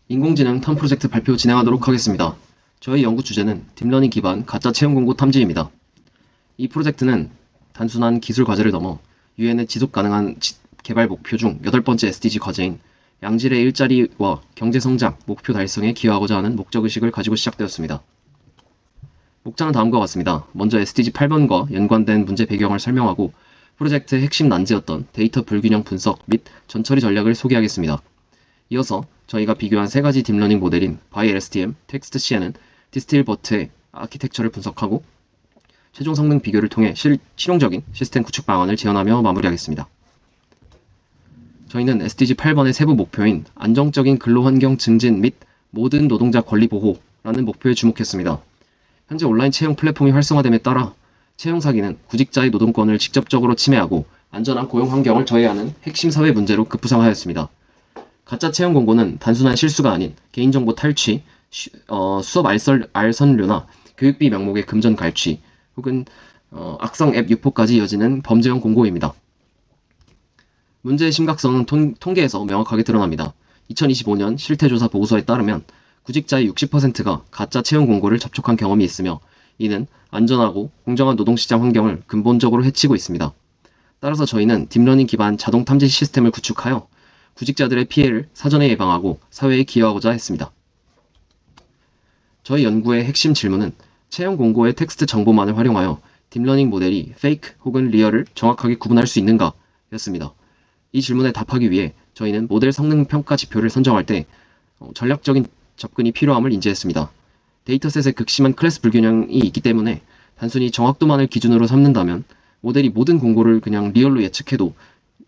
인공지능 탐 프로젝트 발표 진행하도록 하겠습니다. 저희 연구 주제는 딥러닝 기반 가짜 채용 공고 탐지입니다. 이 프로젝트는 단순한 기술 과제를 넘어 유엔의 지속 가능한 개발 목표 중 8번째 SDG 과제인 양질의 일자리와 경제 성장 목표 달성에 기여하고자 하는 목적의식을 가지고 시작되었습니다. 목차는 다음과 같습니다. 먼저 SDG 8번과 연관된 문제 배경을 설명하고 프로젝트의 핵심 난제였던 데이터 불균형 분석 및 전처리 전략을 소개하겠습니다. 이어서 저희가 비교한 세 가지 딥러닝 모델인 ByLSTM, 텍스트CNN, 디스틸버트의 아키텍처를 분석하고 최종 성능 비교를 통해 실용적인 시스템 구축 방안을 제안하며 마무리하겠습니다. 저희는 SDG 8번의 세부 목표인 안정적인 근로환경 증진 및 모든 노동자 권리 보호라는 목표에 주목했습니다. 현재 온라인 채용 플랫폼이 활성화됨에 따라 채용 사기는 구직자의 노동권을 직접적으로 침해하고 안전한 고용 환경을 저해하는 핵심 사회 문제로 급부상하였습니다. 가짜 채용 공고는 단순한 실수가 아닌 개인정보 탈취, 수업 알선료나 교육비 명목의 금전 갈취, 혹은 악성 앱 유포까지 이어지는 범죄형 공고입니다. 문제의 심각성은 통계에서 명확하게 드러납니다. 2025년 실태조사 보고서에 따르면 구직자의 60%가 가짜 채용 공고를 접촉한 경험이 있으며 이는 안전하고 공정한 노동시장 환경을 근본적으로 해치고 있습니다. 따라서 저희는 딥러닝 기반 자동 탐지 시스템을 구축하여 구직자들의 피해를 사전에 예방하고 사회에 기여하고자 했습니다. 저희 연구의 핵심 질문은 채용 공고의 텍스트 정보만을 활용하여 딥러닝 모델이 페이크 혹은 리얼을 정확하게 구분할 수 있는가 였습니다. 이 질문에 답하기 위해 저희는 모델 성능 평가 지표를 선정할 때 전략적인 접근이 필요함을 인지했습니다. 데이터셋에 극심한 클래스 불균형이 있기 때문에 단순히 정확도만을 기준으로 삼는다면 모델이 모든 공고를 그냥 리얼로 예측해도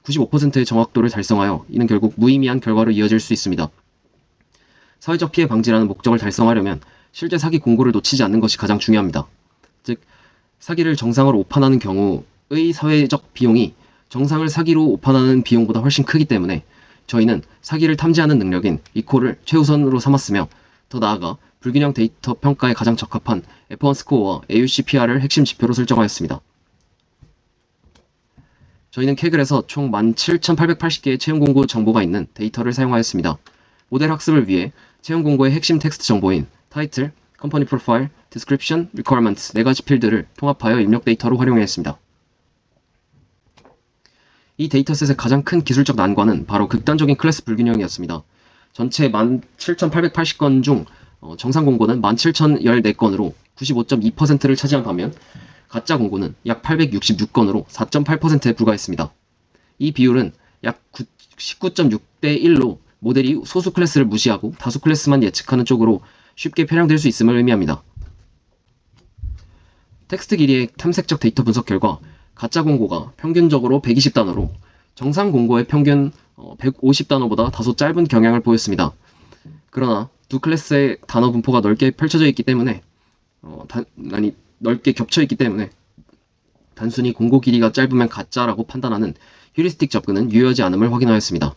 95%의 정확도를 달성하여 이는 결국 무의미한 결과로 이어질 수 있습니다. 사회적 피해 방지라는 목적을 달성하려면 실제 사기 공고를 놓치지 않는 것이 가장 중요합니다. 즉, 사기를 정상으로 오판하는 경우의 사회적 비용이 정상을 사기로 오판하는 비용보다 훨씬 크기 때문에 저희는 사기를 탐지하는 능력인 리콜을 최우선으로 삼았으며 더 나아가 불균형 데이터 평가에 가장 적합한 F1 스코어와 AUC-PR을 핵심 지표로 설정하였습니다. 저희는 캐글에서 총 17,880개의 채용 공고 정보가 있는 데이터를 사용하였습니다. 모델 학습을 위해 채용 공고의 핵심 텍스트 정보인 타이틀, 컴퍼니 프로파일, 디스크립션, 리퀘어먼트 4가지 필드를 통합하여 입력 데이터로 활용했습니다. 이 데이터셋의 가장 큰 기술적 난관은 바로 극단적인 클래스 불균형이었습니다. 전체 17,880건 중 정상 공고는 17,014건으로 95.2%를 차지한 반면 가짜 공고는 약 866건으로 4.8%에 불과했습니다. 이 비율은 약 19.6대 1로 모델이 소수 클래스를 무시하고 다수 클래스만 예측하는 쪽으로 쉽게 편향될 수 있음을 의미합니다. 텍스트 길이의 탐색적 데이터 분석 결과 가짜 공고가 평균적으로 120단어로 정상 공고의 평균 150단어보다 다소 짧은 경향을 보였습니다. 그러나 두 클래스의 단어 분포가 넓게 펼쳐져 있기 때문에 넓게 겹쳐 있기 때문에 단순히 공고 길이가 짧으면 가짜라고 판단하는 휴리스틱 접근은 유효하지 않음을 확인하였습니다.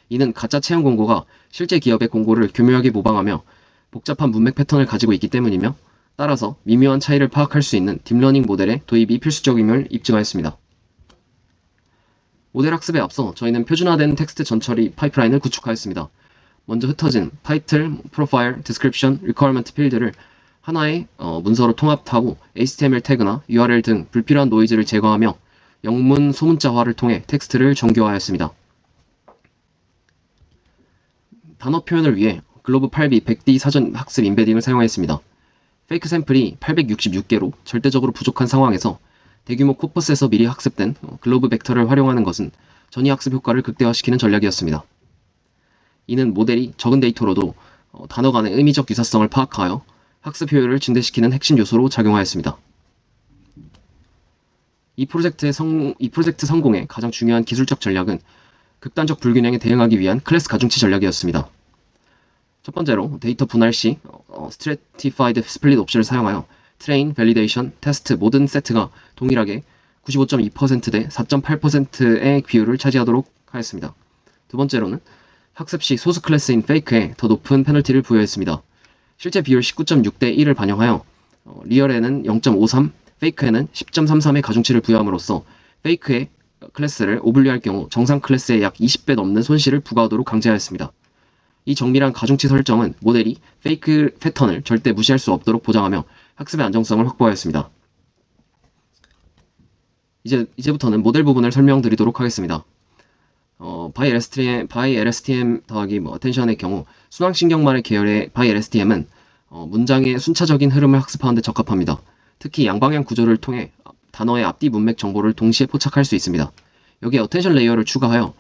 이는 가짜 채용 공고가 실제 기업의 공고를 교묘하게 모방하며 복잡한 문맥 패턴을 가지고 있기 때문이며 따라서 미묘한 차이를 파악할 수 있는 딥러닝 모델의 도입이 필수적임을 입증하였습니다. 모델 학습에 앞서 저희는 표준화된 텍스트 전처리 파이프라인을 구축하였습니다. 먼저 흩어진 타이틀, 프로파일, 디스크립션, 리퀘어먼트 필드를 하나의 문서로 통합하고 HTML 태그나 URL 등 불필요한 노이즈를 제거하며 영문 소문자화를 통해 텍스트를 정교화하였습니다. 단어 표현을 위해 글로브 8B 100D 사전 학습 인베딩을 사용하였습니다. 페이크 샘플이 866개로 절대적으로 부족한 상황에서 대규모 코퍼스에서 미리 학습된 글로브 벡터를 활용하는 것은 전이 학습 효과를 극대화시키는 전략이었습니다. 이는 모델이 적은 데이터로도 단어 간의 의미적 유사성을 파악하여 학습 효율을 증대시키는 핵심 요소로 작용하였습니다. 이 프로젝트 성공의 가장 중요한 기술적 전략은 극단적 불균형에 대응하기 위한 클래스 가중치 전략이었습니다. 첫 번째로 데이터 분할 시 Stratified Split 옵션을 사용하여 트레인, 밸리데이션, 테스트 모든 세트가 동일하게 95.2% 대 4.8%의 비율을 차지하도록 하였습니다. 두 번째로는 학습 시 소수 클래스인 페이크에 더 높은 페널티를 부여했습니다. 실제 비율 19.6대 1을 반영하여 리얼에는 0.53, 페이크에는 10.33의 가중치를 부여함으로써 페이크의 클래스를 오분류할 경우 정상 클래스의 약 20배 넘는 손실을 부과하도록 강제하였습니다. 이 정밀한 가중치 설정은 모델이 페이크 패턴을 절대 무시할 수 없도록 보장하며 학습의 안정성을 확보하였습니다. 이제부터는 모델 부분을 설명드리도록 하겠습니다. by LSTM 더하기 attention의 경우 순환신경말의 계열의 by LSTM은 문장의 순차적인 흐름을 학습하는 데 적합합니다. 특히 양방향 구조를 통해 단어의 앞뒤 문맥 정보를 동시에 포착할 수 있습니다. 여기에 attention 레이어를 추가하여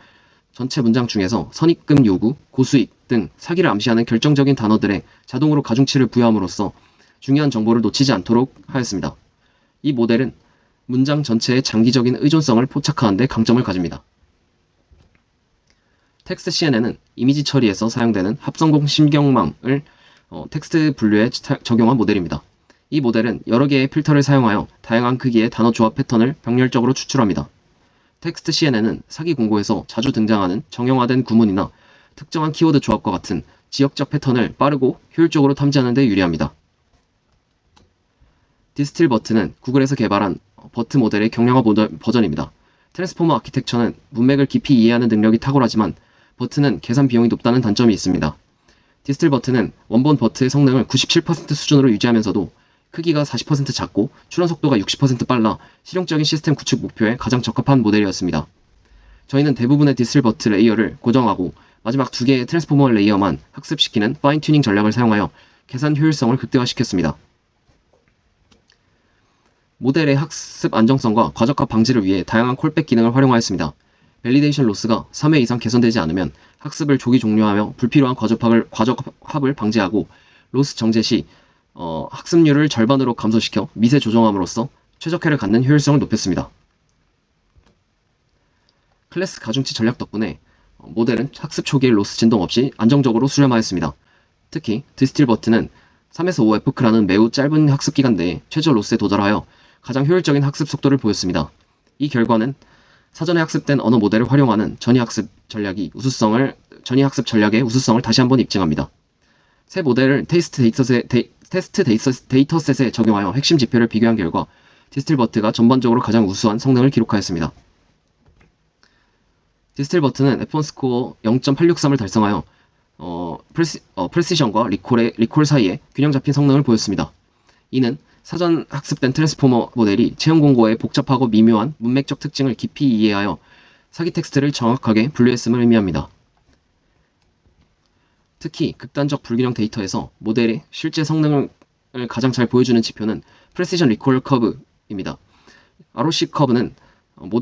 전체 문장 중에서 선입금 요구, 고수익 등 사기를 암시하는 결정적인 단어들에 자동으로 가중치를 부여함으로써 중요한 정보를 놓치지 않도록 하였습니다. 이 모델은 문장 전체의 장기적인 의존성을 포착하는 데 강점을 가집니다. 텍스트 CNN은 이미지 처리에서 사용되는 합성공 심경망을 텍스트 분류에 적용한 모델입니다. 이 모델은 여러 개의 필터를 사용하여 다양한 크기의 단어 조합 패턴을 병렬적으로 추출합니다. 텍스트 CNN은 사기 공고에서 자주 등장하는 정형화된 구문이나 특정한 키워드 조합과 같은 지역적 패턴을 빠르고 효율적으로 탐지하는 데 유리합니다. 디스틸버트는 구글에서 개발한 버트 모델의 경량화 버전입니다. 트랜스포머 아키텍처는 문맥을 깊이 이해하는 능력이 탁월하지만 버트는 계산 비용이 높다는 단점이 있습니다. 디스틸버트는 원본 버트의 성능을 97% 수준으로 유지하면서도 크기가 40% 작고 출원 속도가 60% 빨라 실용적인 시스템 구축 목표에 가장 적합한 모델이었습니다. 저희는 대부분의 디스틸버트 레이어를 고정하고 마지막 2개의 트랜스포머 레이어만 학습시키는 파인 튜닝 전략을 사용하여 계산 효율성을 극대화시켰습니다. 모델의 학습 안정성과 과적합 방지를 위해 다양한 콜백 기능을 활용하였습니다. 밸리데이션 로스가 3회 이상 개선되지 않으면 학습을 조기 종료하며 불필요한 과적합을 방지하고 로스 정제 시 학습률을 절반으로 감소시켜 미세 조정함으로써 최적화를 갖는 효율성을 높였습니다. 클래스 가중치 전략 덕분에 모델은 학습 초기에 로스 진동 없이 안정적으로 수렴하였습니다. 특히 디스틸버트는 3에서 5 F크라는 매우 짧은 학습 기간 내에 최저 로스에 도달하여 가장 효율적인 학습 속도를 보였습니다. 이 결과는 사전에 학습된 언어 모델을 활용하는 전이학습 전략의 우수성을 다시 한번 입증합니다. 새 모델을 테스트 데이터셋에 적용하여 핵심 지표를 비교한 결과 디스틸버트가 전반적으로 가장 우수한 성능을 기록하였습니다. 디스틸버트는 F1 스코어 0.863을 달성하여 프레시션과 리콜 사이에 균형 잡힌 성능을 보였습니다. 이는 사전 학습된 트랜스포머 모델이 채용 공고의 복잡하고 미묘한 문맥적 특징을 깊이 이해하여 사기 텍스트를 정확하게 분류했음을 의미합니다. 특히 극단적 불균형 데이터에서 모델의 실제 성능을 가장 잘 보여주는 지표는 프레시션 리콜 커브입니다. ROC 커브는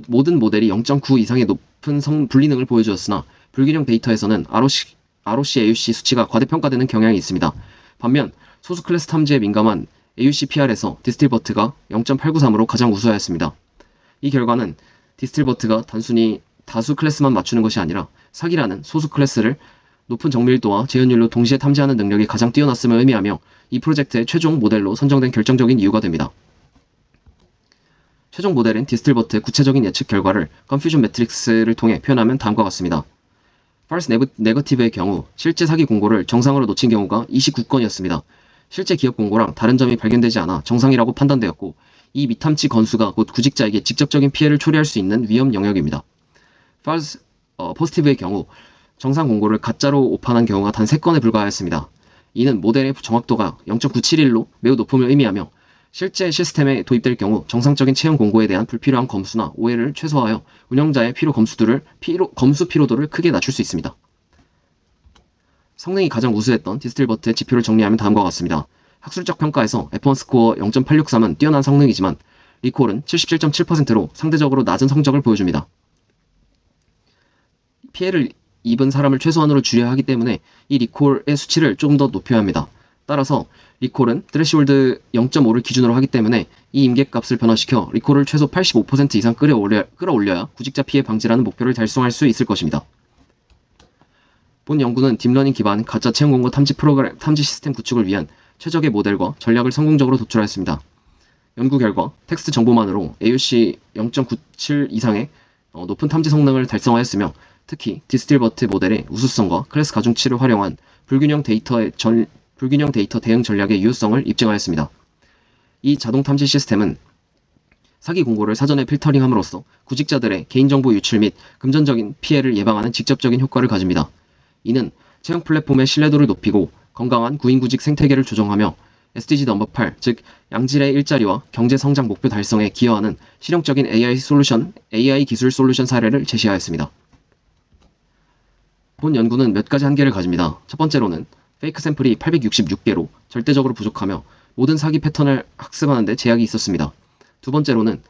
모든 모델이 0.9 이상의 높은 분리능을 보여주었으나 불균형 데이터에서는 ROC AUC 수치가 과대평가되는 경향이 있습니다. 반면 소수 클래스 탐지에 민감한 AUC PR에서 디스틸버트가 0.893으로 가장 우수하였습니다. 이 결과는 디스틸버트가 단순히 다수 클래스만 맞추는 것이 아니라 사기라는 소수 클래스를 높은 정밀도와 재현율로 동시에 탐지하는 능력이 가장 뛰어났음을 의미하며 이 프로젝트의 최종 모델로 선정된 결정적인 이유가 됩니다. 최종 모델은 디스틸버트의 구체적인 예측 결과를 컨퓨전 매트릭스를 통해 표현하면 다음과 같습니다. false negative의 경우 실제 사기 공고를 정상으로 놓친 경우가 29건이었습니다. 실제 기업 공고랑 다른 점이 발견되지 않아 정상이라고 판단되었고 이 미탐지 건수가 곧 구직자에게 직접적인 피해를 초래할 수 있는 위험 영역입니다. false positive의 경우 정상 공고를 가짜로 오판한 경우가 단 3건에 불과하였습니다. 이는 모델의 정확도가 0.971로 매우 높음을 의미하며 실제 시스템에 도입될 경우 정상적인 채용 공고에 대한 불필요한 검수나 오해를 최소화하여 운영자의 검수 피로도를 크게 낮출 수 있습니다. 성능이 가장 우수했던 디스틸버트의 지표를 정리하면 다음과 같습니다. 학술적 평가에서 F1 스코어 0.863은 뛰어난 성능이지만 리콜은 77.7%로 상대적으로 낮은 성적을 보여줍니다. 피해를 입은 사람을 최소한으로 줄여야 하기 때문에 이 리콜의 수치를 조금 더 높여야 합니다. 따라서 리콜은 트레시홀드 0.5를 기준으로 하기 때문에 이 임계값을 변화시켜 리콜을 최소 85% 이상 끌어올려야 구직자 피해 방지라는 목표를 달성할 수 있을 것입니다. 본 연구는 딥러닝 기반 가짜 채용 공고 탐지 시스템 구축을 위한 최적의 모델과 전략을 성공적으로 도출하였습니다. 연구 결과 텍스트 정보만으로 AUC 0.97 이상의 높은 탐지 성능을 달성하였으며 특히 디스틸버트 모델의 우수성과 클래스 가중치를 활용한 불균형 데이터 대응 전략의 유효성을 입증하였습니다. 이 자동 탐지 시스템은 사기 공고를 사전에 필터링함으로써 구직자들의 개인정보 유출 및 금전적인 피해를 예방하는 직접적인 효과를 가집니다. 이는 채용 플랫폼의 신뢰도를 높이고 건강한 구인구직 생태계를 조정하며 SDG 넘버 8, 즉 양질의 일자리와 경제 성장 목표 달성에 기여하는 실용적인 AI 기술 솔루션 사례를 제시하였습니다. 본 연구는 몇 가지 한계를 가집니다. 첫 번째로는 페이크 샘플이 866개로 절대적으로 부족하며 모든 사기 패턴을 학습하는 데 제약이 있었습니다. 두 번째로는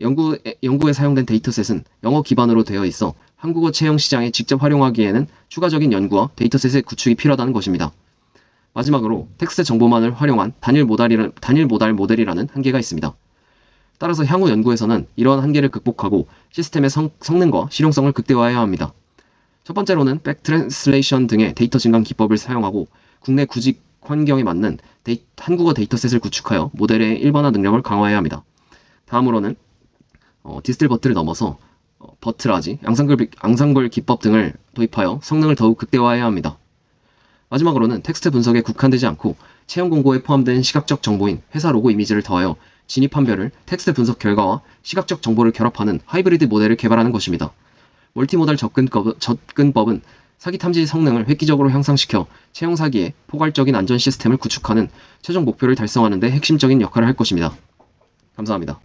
연구에 사용된 데이터셋은 영어 기반으로 되어 있어 한국어 채용 시장에 직접 활용하기에는 추가적인 연구와 데이터셋의 구축이 필요하다는 것입니다. 마지막으로 텍스트 정보만을 활용한 단일 모달 모델이라는 한계가 있습니다. 따라서 향후 연구에서는 이러한 한계를 극복하고 시스템의 성능과 실용성을 극대화해야 합니다. 첫 번째로는 백트랜슬레이션 등의 데이터 증강 기법을 사용하고 국내 구직 환경에 맞는 한국어 데이터셋을 구축하여 모델의 일반화 능력을 강화해야 합니다. 다음으로는 디스틸버트를 넘어서 버트라지, 앙상블 기법 등을 도입하여 성능을 더욱 극대화해야 합니다. 마지막으로는 텍스트 분석에 국한되지 않고 채용 공고에 포함된 시각적 정보인 회사 로고 이미지를 더하여 진입한별을 텍스트 분석 결과와 시각적 정보를 결합하는 하이브리드 모델을 개발하는 것입니다. 멀티모달 접근법은 사기 탐지 성능을 획기적으로 향상시켜 채용 사기에 포괄적인 안전 시스템을 구축하는 최종 목표를 달성하는 데 핵심적인 역할을 할 것입니다. 감사합니다.